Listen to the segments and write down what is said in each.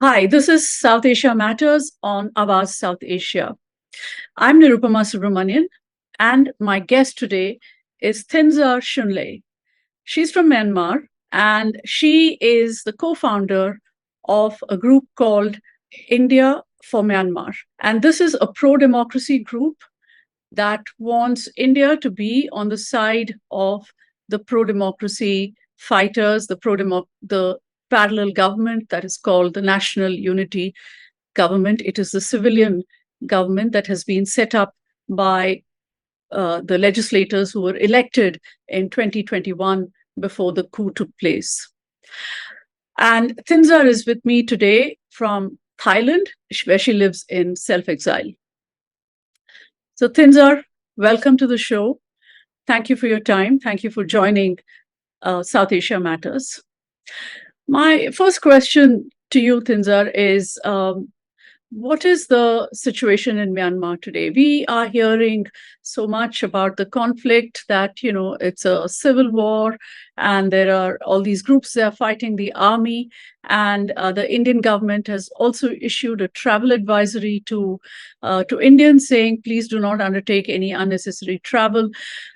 Hi, this is South Asia Matters on Awaaz South Asia. I'm Nirupama Subramanian, and my guest today is Thinzar Shunlei. She's from Myanmar, and she is the co-founder of a group called India for Myanmar. And this is a pro-democracy group that wants India to be on the side of the pro-democracy fighters, the parallel government that is called the National Unity Government. It is the civilian government that has been set up by the legislators who were elected in 2021 before the coup took place. And Thinzar is with me today from Thailand, where she lives in self-exile. So Thinzar, welcome to the show. Thank you for your time. Thank you for joining South Asia Matters. My first question to you, Thinzar, is what is the situation in Myanmar today? We are hearing so much about the conflict that, it's a civil war and there are all these groups that are fighting the army. And the Indian government has also issued a travel advisory to Indians saying, please do not undertake any unnecessary travel.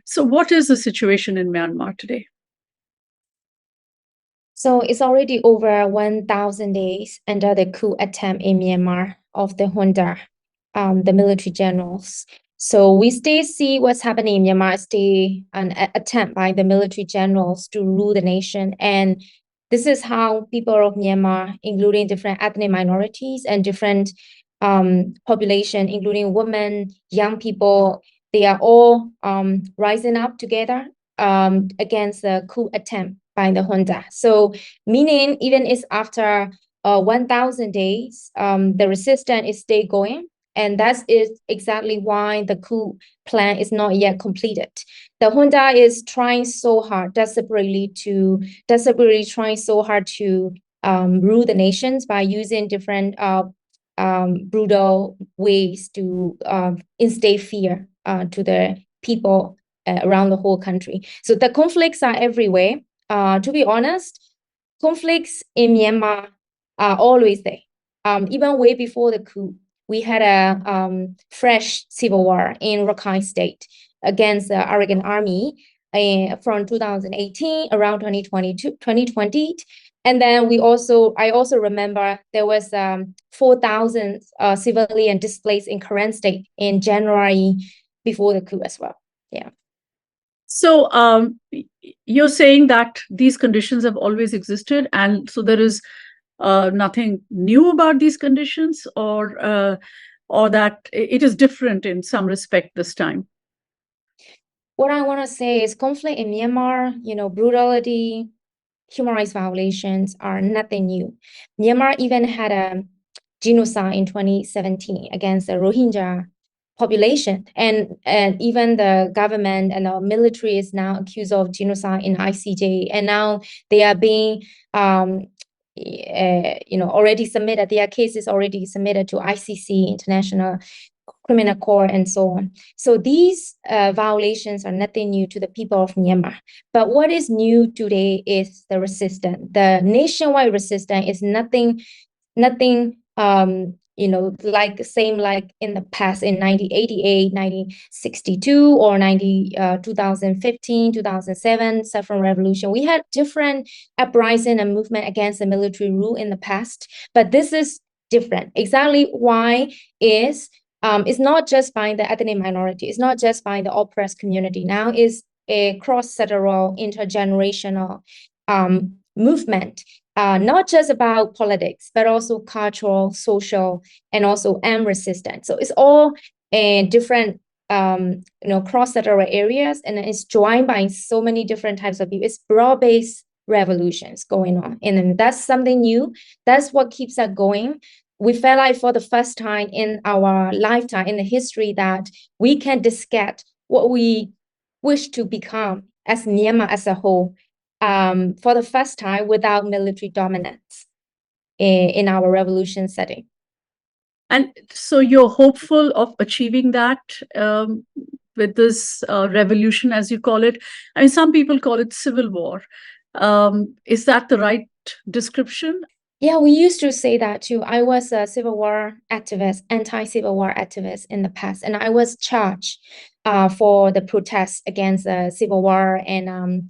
So what is the situation in Myanmar today? So it's already over 1,000 days under the coup attempt in Myanmar of the junta, the military generals. So we still see what's happening in Myanmar, still an attempt by the military generals to rule the nation. And this is how people of Myanmar, including different ethnic minorities and different population, including women, young people, they are all rising up together against the coup attempt by the junta. So meaning even it's after 1,000 days, the resistance is still going. And that is exactly why the coup plan is not yet completed. The junta is trying so hard, desperately trying so hard to rule the nations by using different brutal ways to instill fear to the people around the whole country. So the conflicts are everywhere. To be honest, conflicts in Myanmar are always there. Even way before the coup, we had a fresh civil war in Rakhine State against the Arakan army from 2018 around 2020. And then I also remember there was 4,000 civilian displaced in Karen State in January before the coup as well. Yeah. So you're saying that these conditions have always existed, and so there is nothing new about these conditions, or that it is different in some respect this time? What I want to say is conflict in Myanmar, brutality, human rights violations are nothing new. Myanmar even had a genocide in 2017 against the Rohingya population, and even the government and the military is now accused of genocide in ICJ, and now they are being already submitted. Their case is already submitted to ICC, International Criminal Court, and so on. So these violations are nothing new to the people of Myanmar. But what is new today is the resistance. The nationwide resistance is nothing like in the past in 1988, 1962, or 2015, 2007, Saffron Revolution. We had different uprising and movement against the military rule in the past, but this is different. Exactly why is it's not just by the ethnic minority, it's not just by the oppressed community. Now is a cross-sectoral, intergenerational movement. Not just about politics, but also cultural, social, and also armed resistance. So it's all different, cross-sectoral areas, and it's joined by so many different types of people. It's broad-based revolutions going on, and that's something new. That's what keeps us going. We felt like for the first time in our lifetime, in the history, that we can discuss what we wish to become as Myanmar as a whole, for the first time without military dominance in our revolution setting. And so you're hopeful of achieving that with this revolution, as you call it? I mean, some people call it civil war. Is that the right description? Yeah, we used to say that too. I was a civil war activist, anti-civil war activist in the past, and I was charged for the protests against civil war. And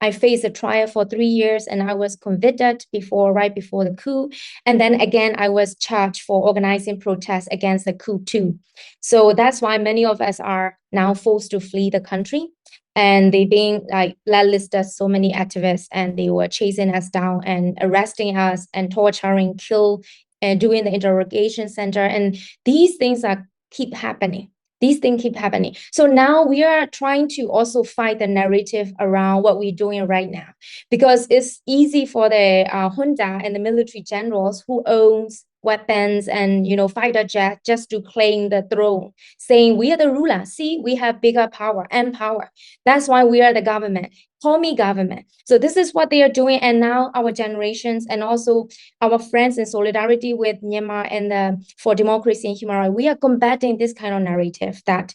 I faced a trial for 3 years, and I was convicted right before the coup. And then again, I was charged for organizing protests against the coup too. So that's why many of us are now forced to flee the country. And they being like blacklisted so many activists, and they were chasing us down and arresting us and torturing, kill, and doing the interrogation center. And these things keep happening. These things keep happening. So now we are trying to also fight the narrative around what we're doing right now, because it's easy for the junta and the military generals who owns weapons and fighter jet just to claim the throne, saying we are the ruler. See, we have bigger power and power. That's why we are the government. Call me government. So this is what they are doing. And now our generations and also our friends in solidarity with Myanmar and for democracy and human rights, we are combating this kind of narrative that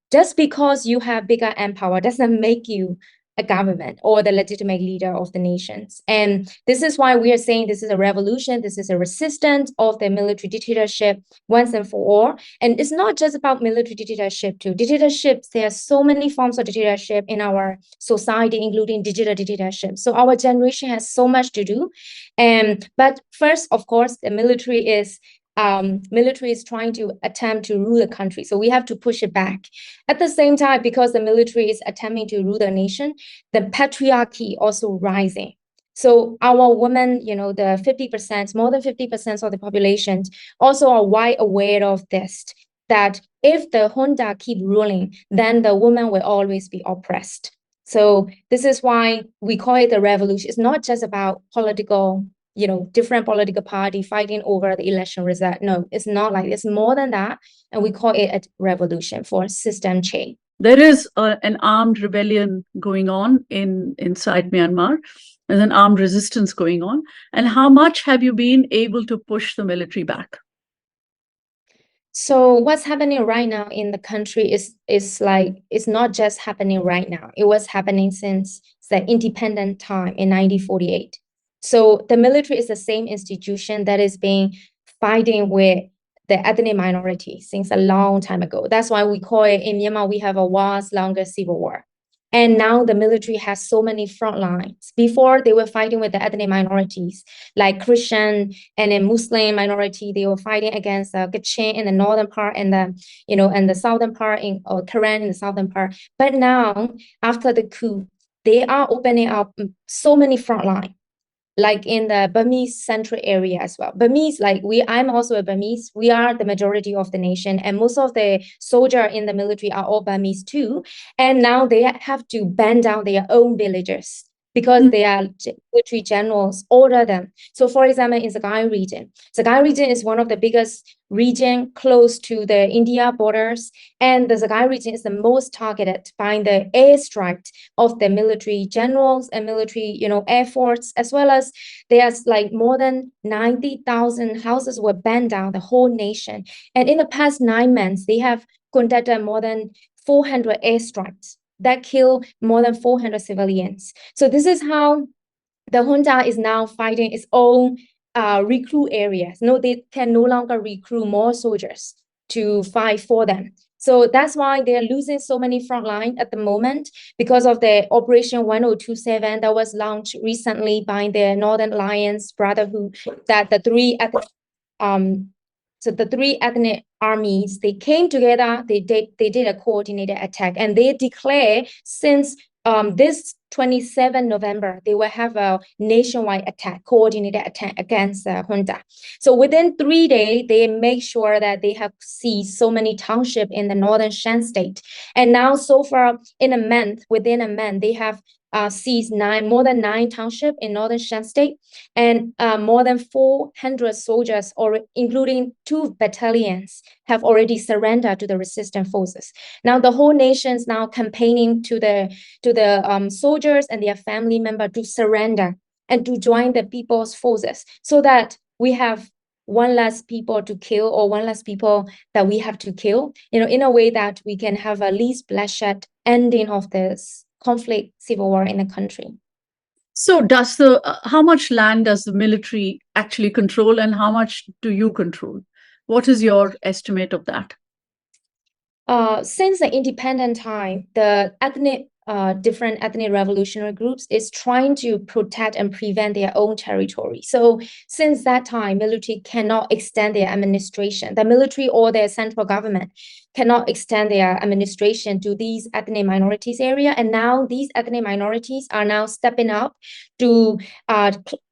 just because you have bigger power doesn't make you a government or the legitimate leader of the nations. And this is why we are saying this is a revolution. This is a resistance of the military dictatorship once and for all. And it's not just about military dictatorship too. Dictatorships, there are so many forms of dictatorship in our society, including digital dictatorship. So our generation has so much to do. But first, of course, the military is trying to attempt to rule the country. So we have to push it back. At the same time, because the military is attempting to rule the nation, the patriarchy also rising. So our women, the 50%, more than 50% of the population also are wide aware of this, that if the junta keep ruling, then the woman will always be oppressed. So this is why we call it a revolution. It's not just about political different political party fighting over the election result. No, it's not like it's more than that. And we call it a revolution for system change. There is an armed rebellion going on inside Myanmar. There's an armed resistance going on. And how much have you been able to push the military back? So what's happening right now in the country is it's not just happening right now. It was happening since the independent time in 1948. So the military is the same institution that is being fighting with the ethnic minority since a long time ago. That's why we call it in Myanmar, we have a world's longest civil war. And now the military has so many front lines. Before they were fighting with the ethnic minorities, like Christian and a Muslim minority. They were fighting against Kachin in the northern part and the southern part or Karen in the southern part. But now, after the coup, they are opening up so many front lines, like in the Burmese central area as well. Burmese, I'm also a Burmese. We are the majority of the nation, and most of the soldiers in the military are all Burmese too. And now they have to ban down their own villages because their military generals order them. So, for example, in Sagaing region is one of the biggest region close to the India borders, and the Sagaing region is the most targeted by the airstrike of the military generals and military, air force, as well as there's like more than 90,000 houses were burned down, the whole nation. And in the past 9 months, they have conducted more than 400 airstrikes that kill more than 400 civilians. So this is how the junta is now fighting its own recruit areas. No, they can no longer recruit more soldiers to fight for them. So that's why they're losing so many front line at the moment because of the Operation 1027 that was launched recently by the Northern Alliance Brotherhood, that the three ethnic armies, they came together, they did a coordinated attack, and they declare since this 27 November, they will have a nationwide attack, coordinated attack against the junta. So within 3 days, they make sure that they have seized so many townships in the northern Shan state. And now so far within a month, they have seized more than 9 townships in northern Shan state, and more than 400 soldiers, including 2 battalions, have already surrendered to the resistance forces. Now the whole nation's now campaigning to the soldiers and their family members to surrender and to join the people's forces, so that we have one less people to kill, or one less people that we have to kill, in a way that we can have a least bloodshed ending of this conflict, civil war in the country. So how much land does the military actually control, and how much do you control? What is your estimate of that? Since the independent time, the different ethnic revolutionary groups is trying to protect and prevent their own territory. So since that time, military cannot extend their administration. The military or their central government cannot extend their administration to these ethnic minorities area. And now these ethnic minorities are now stepping up to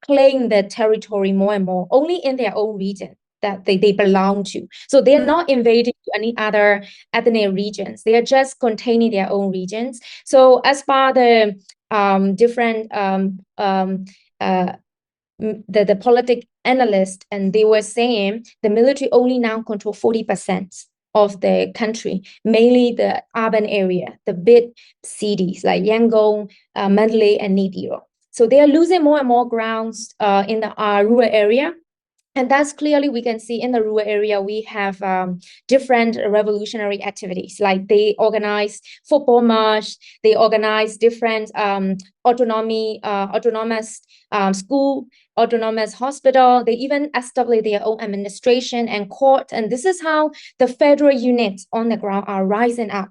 claim the territory more and more, only in their own region that they belong to. So they're not invading any other ethnic regions. They are just containing their own regions. So as far the different the politic analyst, and they were saying the military only now control 40% of the country, mainly the urban area, the big cities like Yangon, Mandalay, and neighbour. So they are losing more and more grounds in the rural area. And that's clearly we can see in the rural area, we have different revolutionary activities, like they organize football march, they organize different autonomous school, autonomous hospital. They even establish their own administration and court. And this is how the federal units on the ground are rising up.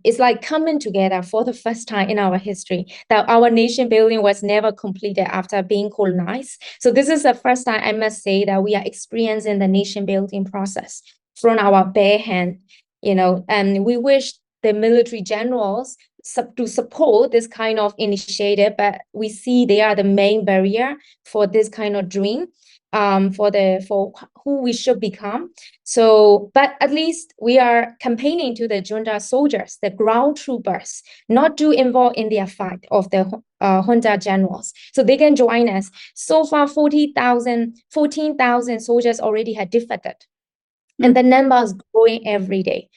It's like coming together for the first time in our history, that our nation building was never completed after being colonized. So this is the first time, I must say, that we are experiencing the nation building process from our bare hand, and we wish the military generals to support this kind of initiative, but we see they are the main barrier for this kind of dream. For who we should become. So, but at least we are campaigning to the junta soldiers, the ground troopers, not to involve in their fight of the junta generals. So they can join us. So far, 14,000 soldiers already had defected. And the number is growing every day.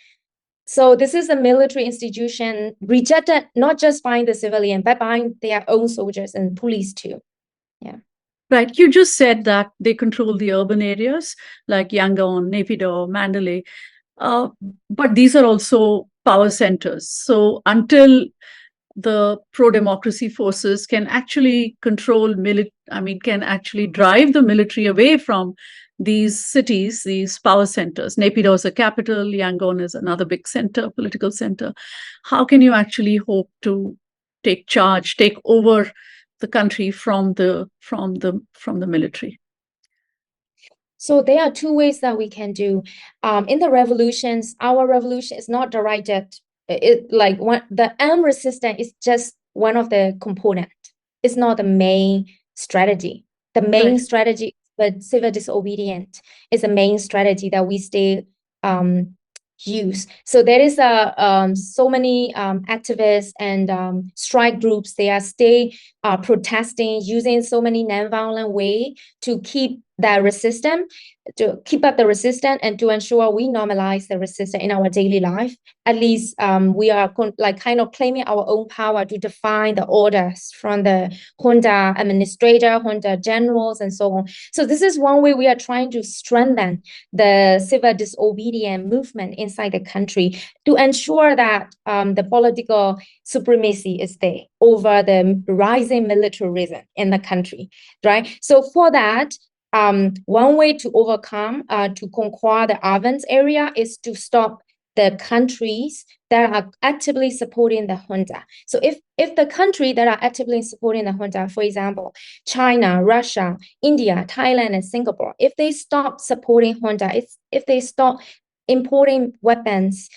So this is a military institution rejected not just by the civilian, but by their own soldiers and police too. Yeah. Right. You just said that they control the urban areas like Yangon, Naypyidaw, Mandalay. But these are also power centers. So until the pro-democracy forces can actually can actually drive the military away from these cities, these power centers. Naypyidaw is a capital, Yangon is another big center, political center. How can you actually hope to take over the country from the military? So there are two ways that we can do. In the revolutions, our revolution is not directed. The armed resistance is just one of the components. It's not the main strategy. The main strategy, but civil disobedience is the main strategy that we stay use. So there is so many activists and strike groups. They are protesting using so many nonviolent way to keep that resistance, to keep up the resistance, and to ensure we normalize the resistance in our daily life. At least we are kind of claiming our own power to define the orders from the junta administrator, junta generals, and so on. So this is one way we are trying to strengthen the civil disobedience movement inside the country to ensure that the political supremacy is there over the rising militarism in the country, right? So for that, one way to overcome, to conquer the urban area is to stop the countries that are actively supporting the junta. So if the country that are actively supporting the junta, for example, China, Russia, India, Thailand, and Singapore, if they stop supporting junta, if they stop importing weapons,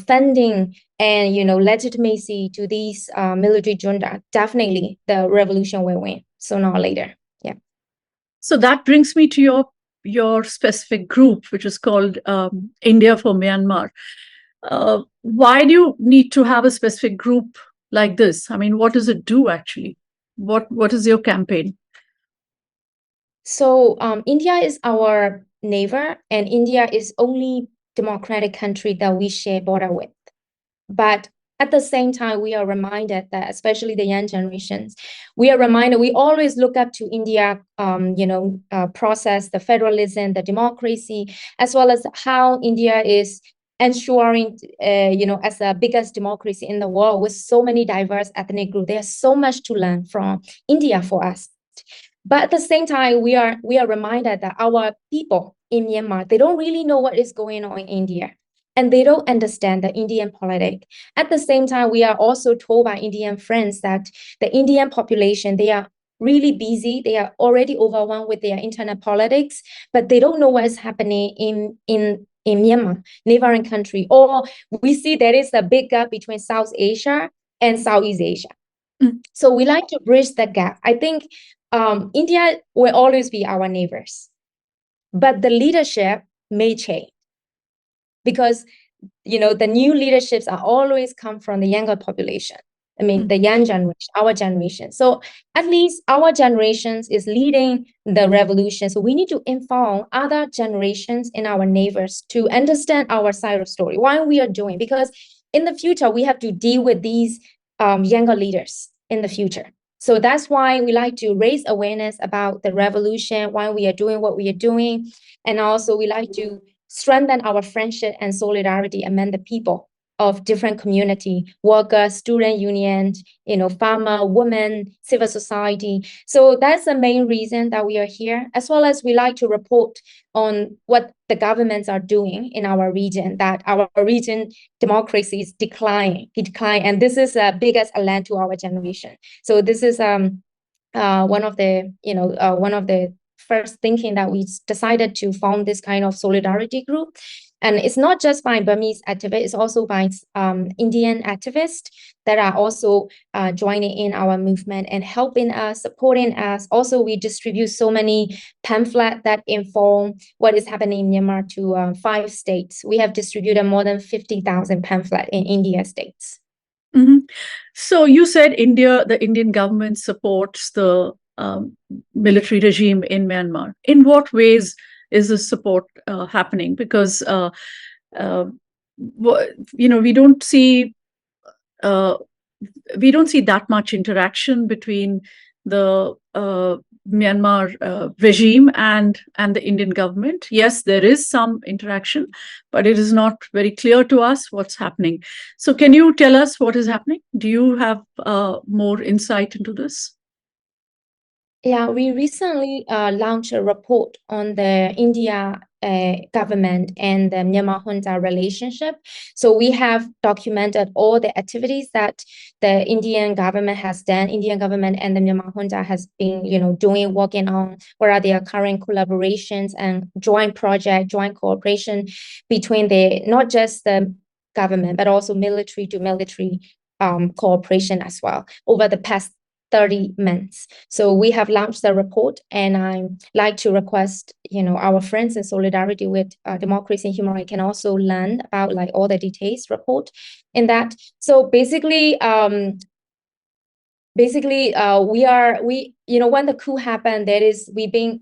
funding, and legitimacy to these military junta, definitely the revolution will win sooner or later. Yeah. So that brings me to your specific group, which is called India for Myanmar. Why do you need to have a specific group like this? I mean, what does it do actually? What is your campaign? So India is our neighbor, and India is only democratic country that we share border with. But at the same time, we are reminded that, especially the young generations, we always look up to India, process, the federalism, the democracy, as well as how India is ensuring, as the biggest democracy in the world with so many diverse ethnic groups. There's so much to learn from India for us. But at the same time, we are reminded that our people in Myanmar, they don't really know what is going on in India. And they don't understand the Indian politics. At the same time, we are also told by Indian friends that the Indian population, they are really busy. They are already overwhelmed with their internal politics, but they don't know what is happening in Myanmar, neighboring country. Or we see there is a big gap between South Asia and Southeast Asia. So we like to bridge that gap. I think India will always be our neighbors, but the leadership may change because the new leaderships are always come from the younger population. I mean, the young generation, our generation. So at least our generations is leading the revolution. So we need to inform other generations and our neighbors to understand our side of story, why we are doing, because in the future, we have to deal with these younger leaders in the future. So that's why we like to raise awareness about the revolution, why we are doing what we are doing. And also we like to strengthen our friendship and solidarity among the people of different community, workers, student unions, farmer, women, civil society. So that's the main reason that we are here, as well as we like to report on what the governments are doing in our region, that our region democracy is decline, and this is the biggest alert to our generation. So this is one of the first thinking that we decided to form this kind of solidarity group. And it's not just by Burmese activists, it's also by Indian activists that are also joining in our movement and helping us, supporting us. Also, we distribute so many pamphlets that inform what is happening in Myanmar to 5 states. We have distributed more than 50,000 pamphlets in India states. So you said the Indian government supports the military regime in Myanmar. In what ways is this support happening? Because we don't see that much interaction between the Myanmar regime and the Indian government. Yes, there is some interaction, but it is not very clear to us what's happening. So can you tell us what is happening? Do you have more insight into this? Yeah, we recently launched a report on the India government and the Myanmar junta relationship. So we have documented all the activities that the Indian government has done. Indian government and the Myanmar junta has been, working on. What are their current collaborations and joint project, joint cooperation between not just the government, but also military to military cooperation as well over the past 30 months. So we have launched the report, and I like to request, our friends in solidarity with democracy and human rights can also learn about all the details report in that. So basically, when the coup happened, the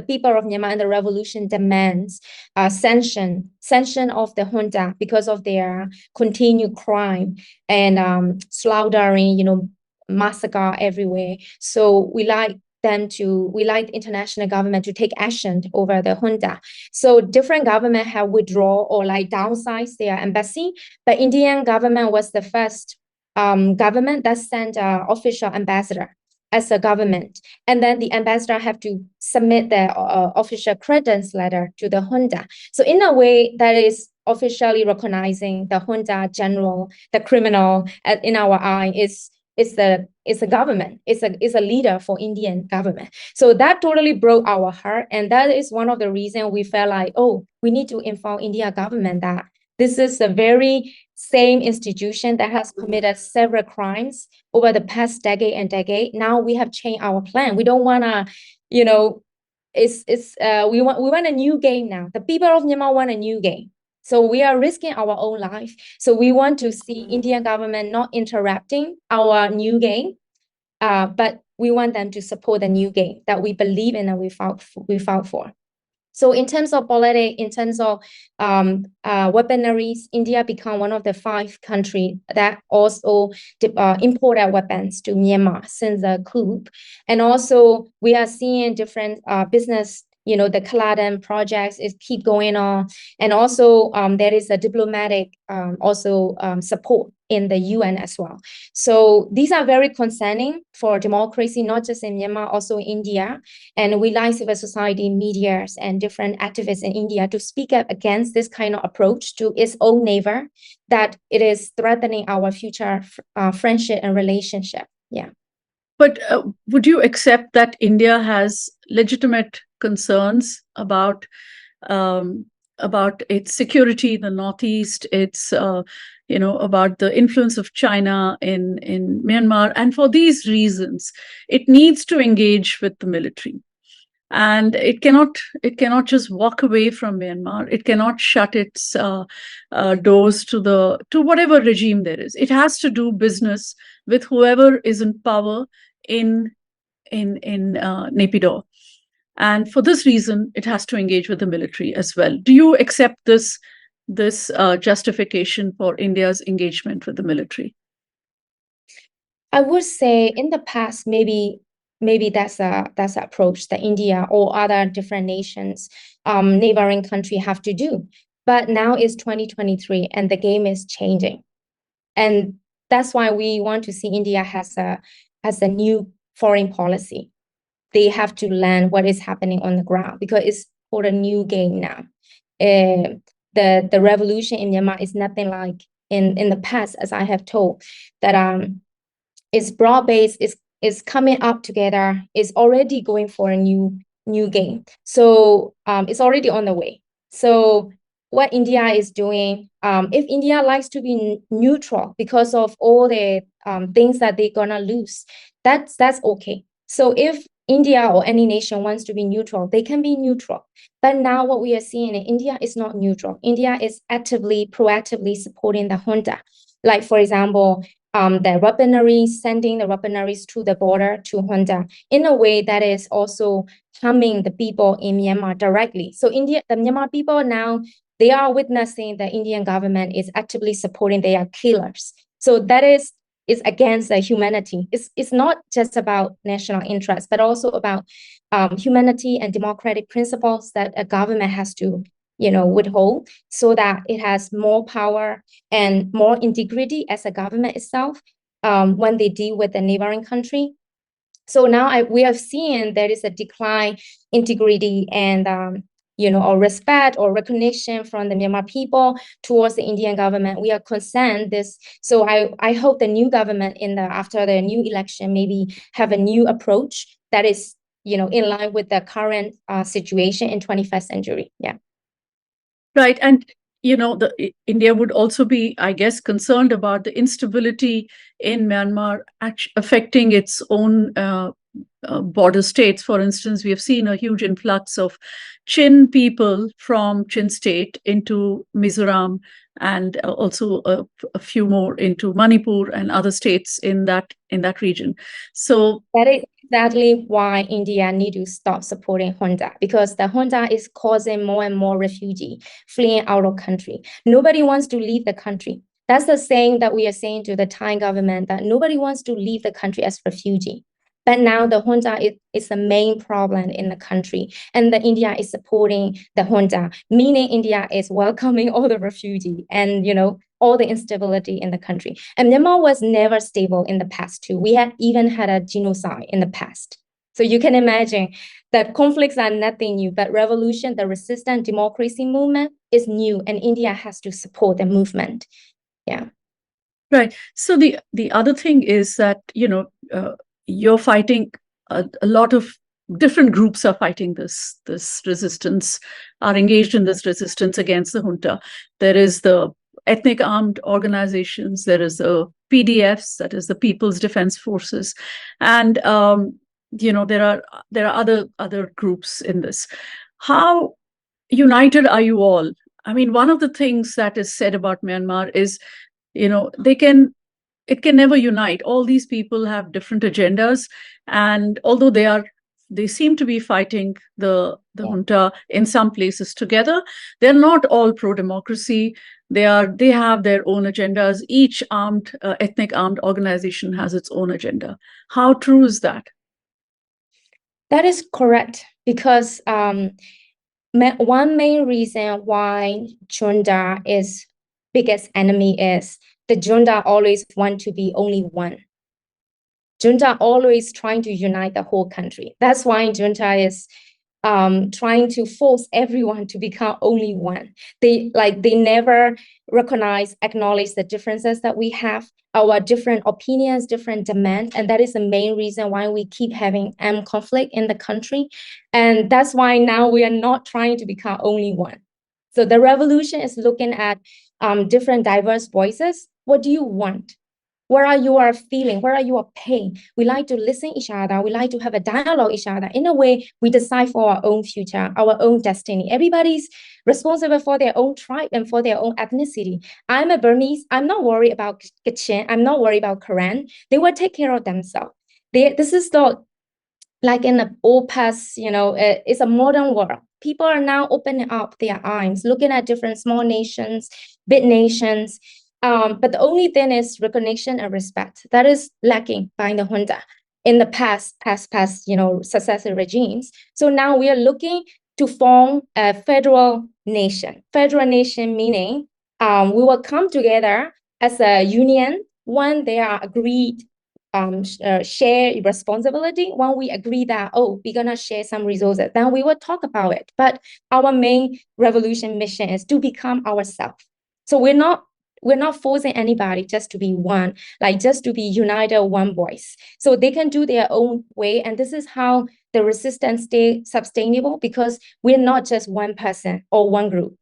people of Myanmar and the revolution demands sanction of the junta because of their continued crime and slaughtering, massacre everywhere. So we like the international government to take action over the junta. So different government have withdrawn or downsize their embassy, but Indian government was the first government that sent an official ambassador as a government. And then the ambassador have to submit the official credence letter to the junta. So in a way, that is officially recognizing the junta general, the criminal, in our eye, is a government, is a leader for Indian government. So that totally broke our heart. And that is one of the reasons we felt like, we need to inform India government that this is the very same institution that has committed several crimes over the past decade. Now we have changed our plan. We don't want to, we want a new game now. The people of Myanmar want a new game. So we are risking our own life. So we want to see Indian government not interrupting our new game, but we want them to support the new game that we believe in and we fought for. So in terms of politics, in terms of weaponries, India became one of the 5 countries that also imported weapons to Myanmar since the coup. And also we are seeing different business the Kaladan projects is keep going on. And also there is a diplomatic support in the UN as well. So these are very concerning for democracy, not just in Myanmar, also in India. And we like civil society, media, and different activists in India to speak up against this kind of approach to its own neighbor, that it is threatening our future friendship and relationship. Yeah. But would you accept that India has legitimate concerns about its security in the Northeast, its about the influence of China in Myanmar, and for these reasons, it needs to engage with the military, and it cannot just walk away from Myanmar. It cannot shut its doors to whatever regime there is. It has to do business with whoever is in power in Naypyidaw. And for this reason, it has to engage with the military as well. Do you accept this justification for India's engagement with the military? I would say in the past, maybe that's an approach that India or other different nations, neighboring country have to do. But now it's 2023 and the game is changing. And that's why we want to see India has a new foreign policy. They have to learn what is happening on the ground, because it's for a new game now. The revolution in Myanmar is nothing like in the past, as I have told, that it's broad-based, is coming up together, is already going for a new game. So it's already on the way. So what India is doing, if India likes to be neutral because of all the things that they're gonna lose, that's okay. So if India or any nation wants to be neutral, they can be neutral. But now what we are seeing in India is not neutral. India is actively, proactively supporting the junta. Like, for example, the weaponry, sending the weaponaries to the border to junta in a way that is also harming the people in Myanmar directly. So the Myanmar people now, they are witnessing the Indian government is actively supporting their killers. So that is against the humanity. It's not just about national interest, but also about humanity and democratic principles that a government has to, withhold, so that it has more power and more integrity as a government itself when they deal with the neighboring country. So now we have seen there is a decline integrity and or respect or recognition from the Myanmar people towards the Indian government. We are concerned this. So I hope the new government after the new election maybe have a new approach that is, in line with the current situation in 21st century. Yeah. Right. And India would also be, I guess, concerned about the instability in Myanmar affecting its own border states. For instance, we have seen a huge influx of Chin people from Chin state into Mizoram, and also a few more into Manipur and other states in that region. So that is exactly why India need to stop supporting junta, because the junta is causing more and more refugees fleeing out of country. Nobody wants to leave the country. That's the saying that we are saying to the Thai government, that nobody wants to leave the country as refugee. But now the junta is the main problem in the country, and the India is supporting the junta, meaning India is welcoming all the refugees and all the instability in the country. And Myanmar was never stable in the past too. We had even had a genocide in the past. So you can imagine that conflicts are nothing new, but revolution, the resistance democracy movement is new, and India has to support the movement. Yeah. Right. So the other thing is that, you're fighting a lot of different groups are fighting this resistance, are engaged in this resistance against the junta. There is the ethnic armed organizations, there is the PDFs, that is the People's Defense Forces, and there are other groups in this. How united are you all? I mean, one of the things that is said about Myanmar is, it can never unite. All these people have different agendas, and although they seem to be fighting the junta in some places together, they're not all pro-democracy. They have their own agendas. Each ethnic armed organization has its own agenda. How true is that? That is correct. because one main reason why junta is biggest enemy is the junta always want to be only one. Junta always trying to unite the whole country. That's why junta is trying to force everyone to become only one. They never acknowledge the differences that we have, our different opinions, different demands, and that is the main reason why we keep having conflict in the country. And that's why now we are not trying to become only one. So the revolution is looking at different diverse voices. What do you want? What are your feeling? What are your pain? We like to listen each other. We like to have a dialogue each other. In a way, we decide for our own future, our own destiny. Everybody's responsible for their own tribe and for their own ethnicity. I'm a Burmese. I'm not worried about Kachin. I'm not worried about Karen. They will take care of themselves. This is not like in the old past, it's a modern world. People are now opening up their eyes, looking at different small nations, big nations. But the only thing is recognition and respect. That is lacking by the junta in the past, successive regimes. So now we are looking to form a federal nation. Federal nation meaning we will come together as a union when they are agreed share responsibility. When we agree that, we're gonna share some resources, then we will talk about it. But our main revolution mission is to become ourselves. So we're not forcing anybody just to be one, just to be united, one voice. So they can do their own way. And this is how the resistance stay sustainable, because we're not just one person or one group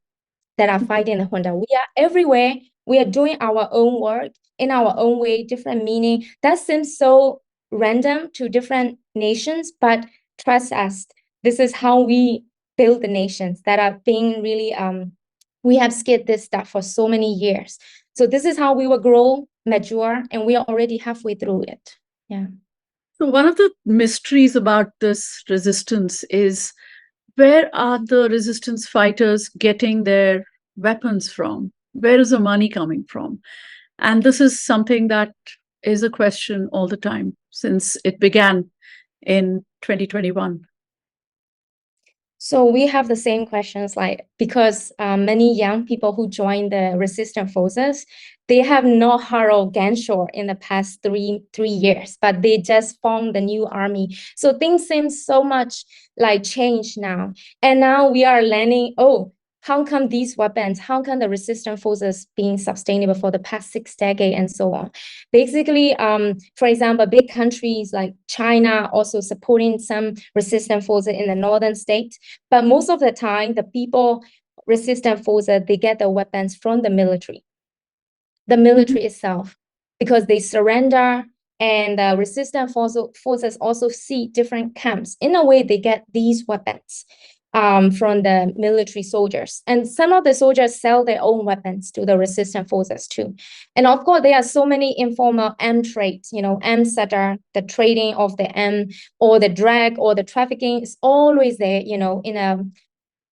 that are fighting the junta. We are everywhere. We are doing our own work in our own way, different meaning. That seems so random to different nations, but trust us, this is how we build the nations that are being really, we have skipped this stuff for so many years. So this is how we will grow, mature, and we are already halfway through it. Yeah. So one of the mysteries about this resistance is, where are the resistance fighters getting their weapons from? Where is the money coming from? And this is something that is a question all the time since it began in 2021. So we have the same questions, because many young people who join the resistance forces, they have not heard of Ganshore in the past three years, but they just formed the new army. So things seem so much change now. And now we are learning, how come these weapons, how come the resistance forces being sustainable for the past 6 decades and so on? Basically, for example, big countries like China also supporting some resistance forces in the northern states. But most of the time, the people, resistance forces, they get the weapons from the military itself, because they surrender, and the resistance forces also see different camps. In a way, they get these weapons from the military soldiers. And some of the soldiers sell their own weapons to the resistance forces too. And of course, there are so many informal M trades, M setter, the trading of the M, or the drug, or the trafficking is always there, in a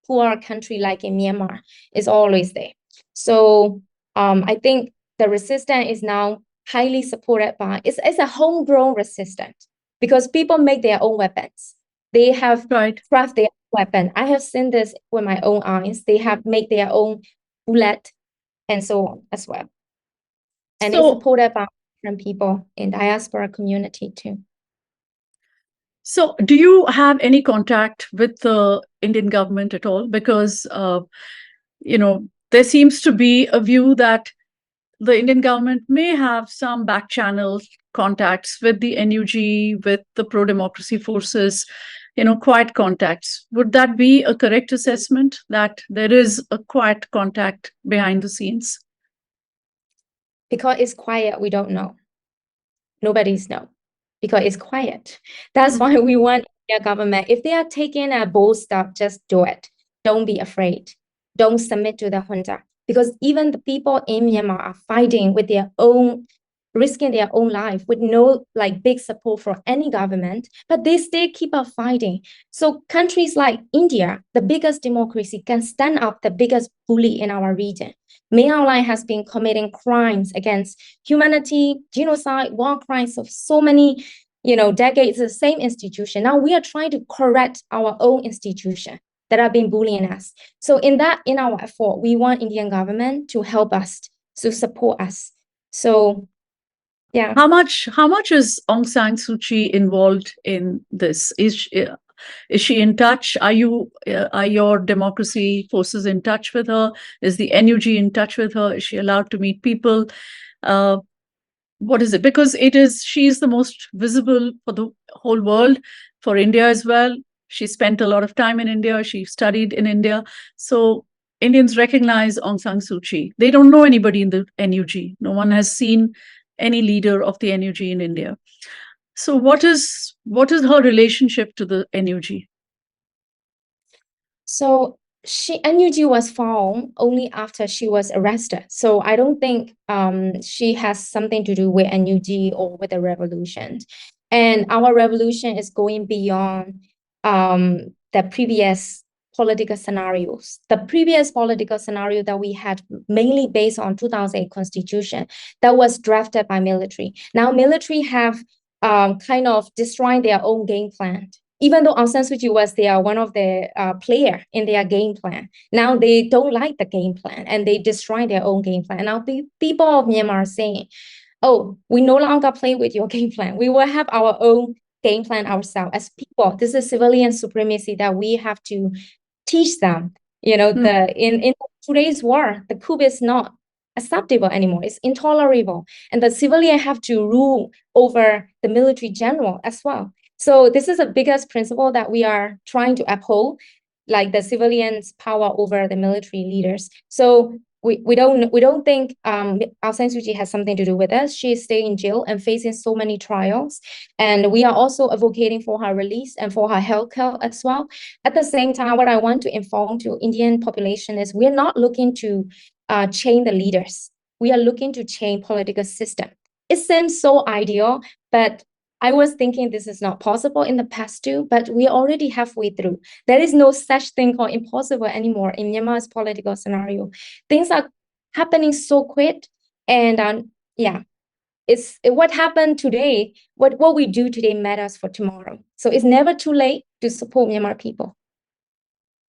poor country like in Myanmar, is always there. So I think the resistance is now highly supported by, it's a homegrown resistance, because people make their own weapons. They have craft their weapon. I have seen this with my own eyes. They have made their own bullet and so on as well. And it's supported by different people in the diaspora community too. So do you have any contact with the Indian government at all? Because, there seems to be a view that the Indian government may have some back channel contacts with the NUG, with the pro-democracy forces, quiet contacts. Would that be a correct assessment, that there is a quiet contact behind the scenes? Because it's quiet, we don't know. Nobody's know, because it's quiet. That's why we want their government. If they are taking a bold step, just do it. Don't be afraid. Don't submit to the junta. Because even the people in Myanmar are fighting with their own, risking their own life with no big support from any government, but they still keep on fighting. So countries like India, the biggest democracy, can stand up the biggest bully in our region. Myanmar has been committing crimes against humanity, genocide, war crimes of so many, decades, the same institution. Now we are trying to correct our own institution that have been bullying us. So in our effort, we want Indian government to help us, to support us. So yeah. How much is Aung San Suu Kyi involved in this? Is she in touch? Are your democracy forces in touch with her? Is the NUG in touch with her? Is she allowed to meet people? What is it? Because she is the most visible for the whole world, for India as well. She spent a lot of time in India. She studied in India. So Indians recognize Aung San Suu Kyi. They don't know anybody in the NUG. No one has seen any leader of the NUG in India. So what is her relationship to the NUG? So NUG was found only after she was arrested. So I don't think she has something to do with NUG or with the revolution. And our revolution is going beyond the previous political scenarios. The previous political scenario that we had, mainly based on 2008 constitution, that was drafted by military. Now military have kind of destroying their own game plan. Even though Aung San Suu Kyi was one of the player in their game plan, now they don't like the game plan and they destroy their own game plan. Now people of Myanmar are saying, oh, we no longer play with your game plan. We will have our own game plan ourselves as people. This is civilian supremacy that we have to teach them. In today's war, the coup is not acceptable anymore. It's intolerable. And the civilian have to rule over the military general as well. So this is the biggest principle that we are trying to uphold, like the civilians' power over the military leaders. So we don't think Aung San Suu Kyi has something to do with us. She is staying in jail and facing so many trials. And we are also advocating for her release and for her health care as well. At the same time, what I want to inform to Indian population is we're not looking to change the leaders. We are looking to change political system. It seems so ideal, but I was thinking this is not possible in the past too, but we are already halfway through. There is no such thing called impossible anymore in Myanmar's political scenario. Things are happening so quick, and it's what happened today. What we do today matters for tomorrow. So it's never too late to support Myanmar people.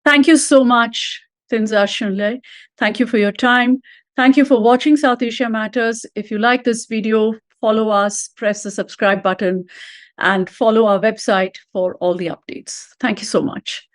Thank you so much, Thinzar Shunlei. Thank you for your time. Thank you for watching South Asia Matters. If you like this video, follow us, press the subscribe button, and follow our website for all the updates. Thank you so much.